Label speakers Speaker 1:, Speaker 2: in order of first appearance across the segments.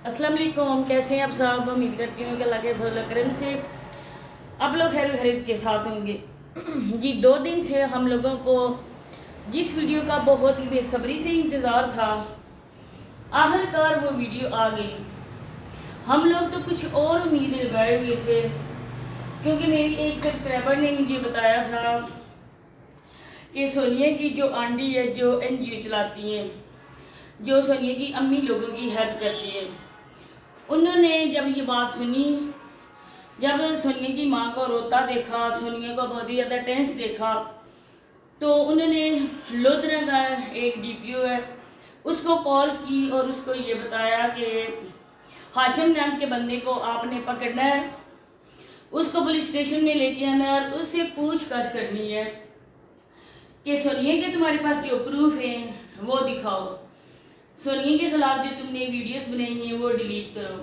Speaker 1: अस्सलाम वालेकुम, कैसे हैं आप सब। उम्मीद करती हूँ कि अल्लाह के फजल करम से आप लोग खैर खैरियत के साथ होंगे। जी 2 दिन से हम लोगों को जिस वीडियो का बहुत ही बेसब्री से इंतज़ार था, आखिरकार वो वीडियो आ गई। हम लोग तो कुछ और उम्मीद लगाए हुए थे, क्योंकि मेरी एक सब्सक्राइबर ने मुझे बताया था कि सोनिया की जो आंटी है, जो NGO चलाती हैं, जो सोनिया की अम्मी लोगों की हेल्प करती है, उन्होंने जब ये बात सुनी, जब सोनिया की माँ को रोता देखा, सोनिया को बहुत ही ज़्यादा टेंस देखा, तो उन्होंने लोधरा का एक DPO है उसको कॉल की और उसको ये बताया कि हाशिम नाम के बंदे को आपने पकड़ना है, उसको पुलिस स्टेशन में लेके आना है और उससे पूछताछ करनी है कि सोनिया के तुम्हारे पास जो प्रूफ है वो दिखाओ, सोनिया के खिलाफ जो तुमने वीडियोस बनाई हैं वो डिलीट करो।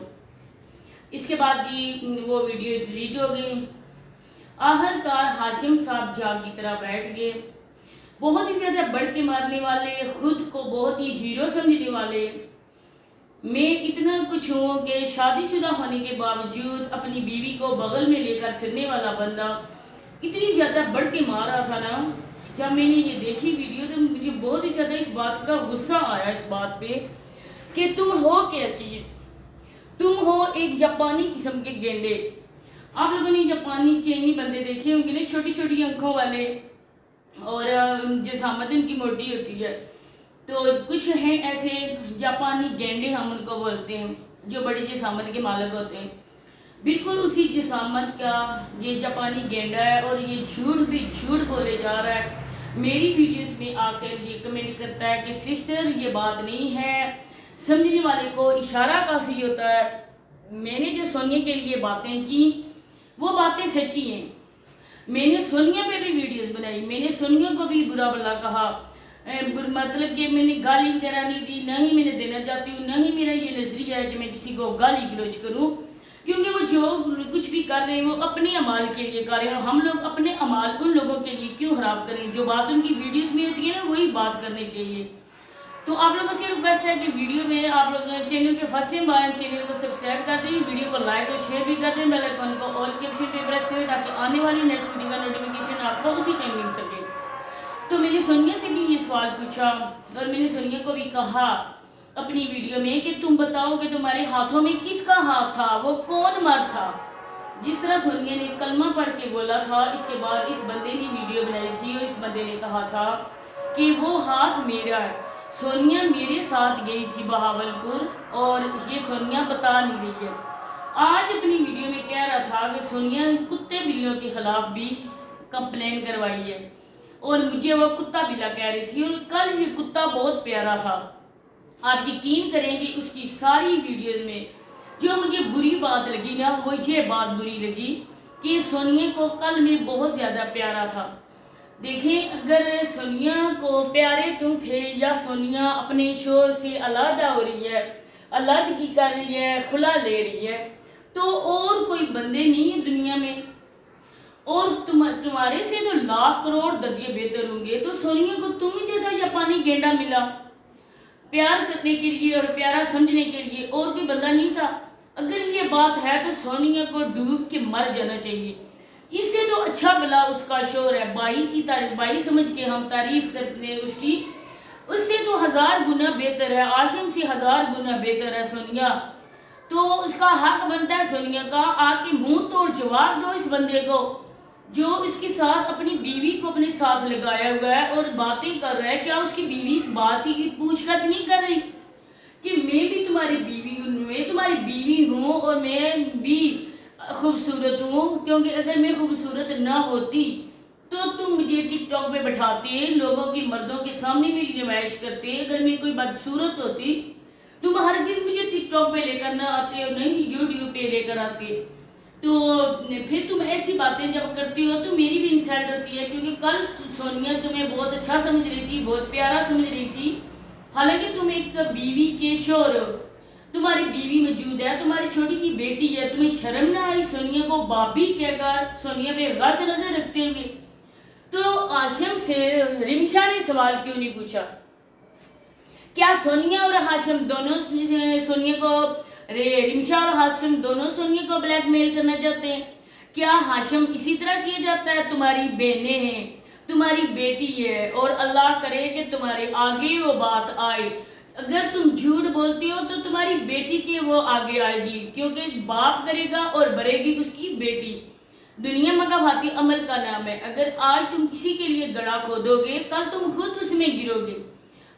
Speaker 1: इसके बाद जी वो वीडियो डिलीट हो गई। आखिरकार हाशिम साहब जाग की तरह बैठ गए। बहुत ही ज़्यादा बढ़ के मारने वाले, खुद को बहुत ही हीरो समझने वाले, मैं इतना कुछ हूँ कि शादीशुदा होने के बावजूद अपनी बीवी को बगल में लेकर फिरने वाला बंदा इतनी ज़्यादा बढ़ के मार रहा था ना। जब मैंने ये देखी वीडियो तो मुझे बहुत ही ज़्यादा इस बात का गुस्सा आया, इस बात पे कि तुम हो क्या चीज़, तुम हो एक जापानी किस्म के गेंडे। आप लोगों ने जापानी चीनी बंदे देखे होंगे ना, छोटी छोटी आंखों वाले, और जिसामत उनकी मोटी होती है। तो कुछ हैं ऐसे जापानी गेंडे, हम उनको बोलते हैं, जो बड़ी जिसामत के मालिक होते हैं। बिल्कुल उसी जिसामत का ये जापानी गेंडा है और ये झूठ भी झूठ बोले जा रहा है। मेरी वीडियोस में आकर ये कमेंट करता है कि सिस्टर ये बात नहीं है, समझने वाले को इशारा काफ़ी होता है। मैंने जो सोनिया के लिए बातें की वो बातें सच्ची हैं। मैंने सोनिया पे भी वीडियोस बनाई, मैंने सोनिया को भी बुरा भला कहा, मतलब कि मैंने गाली वगैरह नहीं दी, ना ही मैंने देना चाहती हूँ, ना ही मेरा ये नजरिया है कि मैं किसी को गाली गलौज करूँ, क्योंकि वो जो कुछ भी कर रहे हैं वो अपने अमाल के लिए कर रहे हैं और हम लोग अपने अमाल उन लोगों के लिए क्यों खराब करें। जो बात उनकी वीडियोस में होती है ना, वही बात करनी चाहिए। तो आप लोगों से रिक्वेस्ट है कि वीडियो में आप लोग चैनल पे फर्स्ट टाइम आए, चैनल को सब्सक्राइब कर दें, वीडियो को लाइक और शेयर भी कर दें, बेल आइकन को ऑल के ऑप्शन पे प्रेस करें ताकि आने वाली नेक्स्ट वीडियो का नोटिफिकेशन आपको उसी टाइम मिल सके। तो मैंने सोनिया से भी ये सवाल पूछा और मैंने सोनिया को भी कहा अपनी वीडियो में कि तुम बताओ कि तुम्हारे हाथों में किसका हाथ था, वो कौन मर्द था। जिस तरह सोनिया ने कलमा पढ़ के बोला था, इसके बाद इस बंदे ने वीडियो बनाई थी और इस बंदे ने कहा था कि वो हाथ मेरा है, सोनिया मेरे साथ गई थी बहावलपुर और ये सोनिया बता नहीं रही है। आज अपनी वीडियो में कह रहा था कि सोनिया कुत्ते बिल्लियों के खिलाफ भी कंप्लेन करवाई है और मुझे वो कुत्ता बिल्ला कह रही थी और कल ये कुत्ता बहुत प्यारा था। आप यकीन करेंगे उसकी सारी वीडियोज में जो मुझे बुरी बात लगी ना, वो ये बात बुरी लगी कि सोनिया को कल में बहुत ज़्यादा प्यारा था। देखें, अगर सोनिया को प्यारे तुम थे या सोनिया अपने शोर से अलहदा हो रही है, अलहदगी कर रही है, खुला ले रही है, तो और कोई बंदे नहीं है दुनिया में और तुम्हारे से तो लाख करोड़ दर्जे बेहतर होंगे। तो सोनिया को तुम ही जैसा जापानी गेंडा मिला प्यार करने के लिए और प्यारा समझने के लिए, और कोई बंदा नहीं था। अगर ये बात है तो सोनिया को डूब के मर जाना चाहिए। इससे तो अच्छा भला उसका शोर है, बाई की तारीफ, बाई समझ के हम तारीफ करते हैं उसकी, उससे तो 1000 गुना बेहतर है, आशिम से 1000 गुना बेहतर है सोनिया। तो उसका हक बनता है सोनिया का, आके मुंह तोड़ जवाब दो इस बंदे को जो इसके साथ अपनी बीवी को अपने साथ लगाया हुआ है और बातें कर रहा है। क्या उसकी बीवी इस बात से की पूछताछ नहीं कर रही कि मैं भी तुम्हारी बीवी हूँ, मैं तुम्हारी बीवी हूँ और मैं भी खूबसूरत हूँ, क्योंकि अगर मैं खूबसूरत ना होती तो तुम मुझे टिकटॉक पे बैठाते, लोगों की मर्दों के सामने मेरी नुमाइश करते। अगर मैं कोई बदसूरत होती तुम हरगिज़ मुझे टिकटॉक पे लेकर ना आते और नहीं यूट्यूब पे लेकर आते। तो फिर तुम ऐसी बातें जब करती हो तो मेरी भी इंसल्ट होती है, क्योंकि कल सोनिया तुम्हें बहुत अच्छा समझ रही थी, बहुत प्यारा समझ रही थी, हालांकि तुम एक बीवी के शोर हो, तुम्हारी बीवी मौजूद है, तुम्हारी छोटी सी बेटी है, तुम्हें शर्म ना आई सोनिया को बाबी कहकर, सोनिया पे गलत नजर रखते हुए। तो आशिम से रिमशा ने सवाल क्यों नहीं पूछा, क्या सोनिया और हाशिम दोनों सोनिया को रिमशा और हाशिम दोनों सोनिया को ब्लैकमेल करना चाहते हैं। क्या हाशिम इसी तरह किया जाता है? तुम्हारी बहनें हैं, तुम्हारी बेटी है, और अल्लाह करे कि तुम्हारे आगे वो बात आए। अगर तुम झूठ बोलती हो तो तुम्हारी बेटी के वो आगे आएगी, क्योंकि बाप करेगा और भरेगी उसकी बेटी। दुनिया मगाफाती अमल का नाम है। अगर आज तुम किसी के लिए गड्ढा खोदोगे, कल तुम खुद उसमें गिरोगे।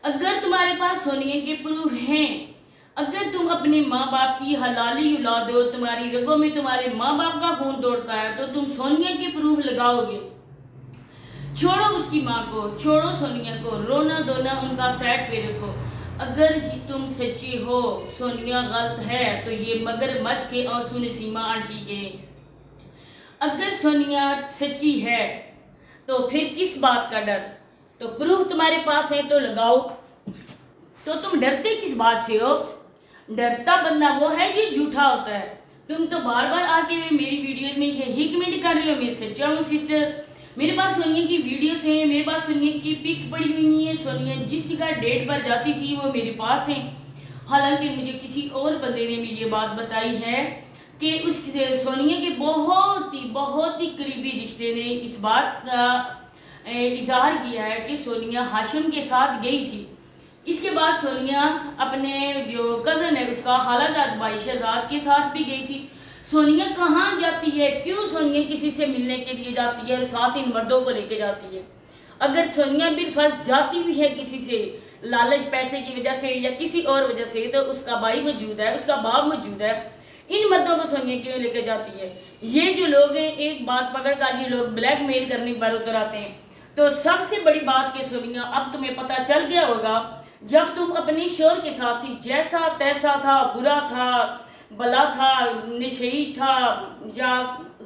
Speaker 1: अगर तुम्हारे पास सोनिया के प्रूफ हैं, अगर तुम अपने माँ बाप की हलाली औलाद हो, तुम्हारी रगों में तुम्हारे माँ बाप का खून दौड़ता है, तो तुम सोनिया के प्रूफ लगाओगे। छोड़ो उसकी माँ को, छोड़ो सोनिया को, रोना धोना उनका साइड पे रखो। अगर तुम सच्ची हो, सोनिया गलत है, तो ये मगरमच्छ के आंसू नसीमा आंटी के। अगर सोनिया सच्ची है तो फिर किस बात का डर? तो प्रूफ तुम्हारे पास है तो लगाओ। तो तुम डरते किस बात से हो? डरता बंदा वो है जो झूठा होता है। तुम तो बार बार आके मेरी वीडियो में यही कमेंट कर रहे हो, मैं सच्चा हूँ सिस्टर। मेरे पास सोनिया की वीडियोस हैं, मेरे पास सोनिया की पिक पड़ी हुई है। सोनिया जिस जगह डेट पर जाती थी वो मेरे पास है। हालांकि मुझे किसी और बंदे ने भी ये बात बताई है कि उस सोनिया के बहुत ही करीबी रिश्ते ने इस बात का इजहार किया है कि सोनिया हाशिम के साथ गई थी। इसके बाद सोनिया अपने जो कज़न है उसका खालाजाद भाई शहजाद के साथ भी गई थी। सोनिया कहाँ जाती है? क्यों सोनिया किसी से मिलने के लिए जाती है और साथ इन मर्दों को लेके जाती है? अगर सोनिया बिलफर्ज जाती भी है किसी से लालच पैसे की वजह से या किसी और वजह से, तो उसका भाई मौजूद है, उसका बाप मौजूद है, इन मर्दों को सोनिया क्यों लेके जाती है? ये जो लोग हैं, एक बात पकड़ कर ये लोग ब्लैकमेल करने पर उतर आते हैं। तो सबसे बड़ी बात कि सोनिया, अब तुम्हें पता चल गया होगा, जब तुम अपने शोर के साथ थी, जैसा तैसा था, बुरा था, भला था, नशेई था, या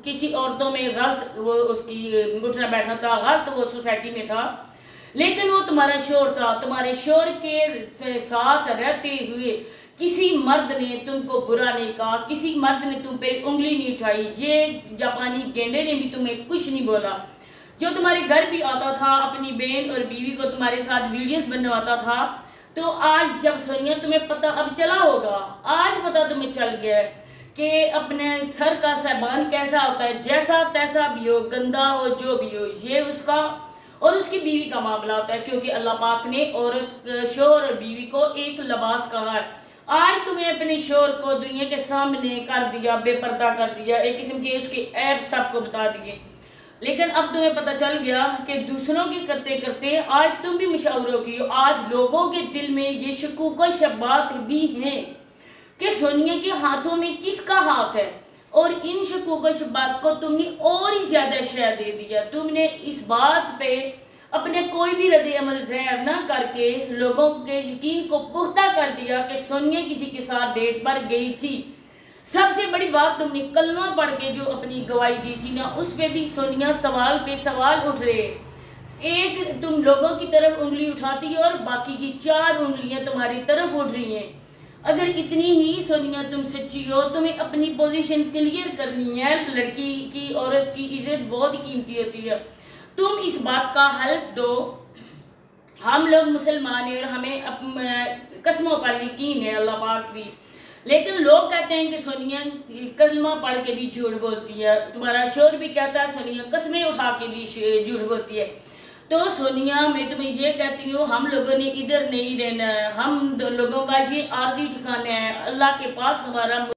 Speaker 1: किसी औरतों में गलत वो उसकी उठना बैठना था, गलत वो सोसाइटी में था, लेकिन वो तुम्हारा शोर था। तुम्हारे शोर के साथ रहते हुए किसी मर्द ने तुमको बुरा नहीं कहा, किसी मर्द ने तुम पे उंगली नहीं उठाई, ये जापानी गेंडे ने भी तुम्हें कुछ नहीं बोला। जो तुम्हारे घर भी आता था, अपनी बहन और बीवी को तुम्हारे साथ वीडियोस बनवाता था, तो आज जब सोनिया तुम्हें पता अब चला होगा, आज पता तुम्हें चल गया है कि अपने सर का सामान कैसा होता है, जैसा तैसा भी हो, गंदा हो, जो भी हो, ये उसका और उसकी बीवी का मामला होता है, क्योंकि अल्लाह पाक ने औरत शोहर और बीवी को एक लिबास कहा है। आज तुम्हें अपने शोहर को दुनिया के सामने कर दिया, बेपर्दा कर दिया, एक किस्म के उसके ऐब सबको बता दिए, लेकिन अब तुम्हें पता चल गया कि दूसरों के करते करते आज तुम भी मशहूर हो गई हो। आज लोगों के दिल में ये शकूक व शब्बात भी हैं कि सोनिया के हाथों में किसका हाथ है, और इन शकूक व शब्बात को तुमने और ही ज्यादा शय दे दिया। तुमने इस बात पे अपने कोई भी रद्द अमल ज़ाहिर न करके लोगों के यकीन को पुख्ता कर दिया कि सोनिया किसी के साथ डेट पर गई थी। सबसे बड़ी बात, तुमने कलमा पढ़ के जो अपनी गवाही दी थी ना, उस पे भी सोनिया सवाल पे सवाल उठ रहे। एक तुम लोगों की तरफ उंगली उठाती है और बाकी की 4 उंगलियां तुम्हारी तरफ उठ रही हैं। अगर इतनी ही सोनिया तुम सच्ची हो, तुम्हें अपनी पोजीशन क्लियर करनी है। लड़की की, औरत की इज्जत बहुत कीमती होती है। तुम इस बात का हल्फ दो, हम लोग मुसलमान हैं और हमें कसमों पर यकीन है, अल्लाह पाक भी, लेकिन लोग कहते हैं कि सोनिया कलमा पढ़ के भी झूठ बोलती है। तुम्हारा शोर भी कहता है सोनिया कस्में उठा के भी झूठ बोलती है। तो सोनिया, मैं तुम्हें ये कहती हूँ, हम लोगों ने इधर नहीं रहना है, हम लोगों का ये आर्जी ठिकाना है, अल्लाह के पास हमारा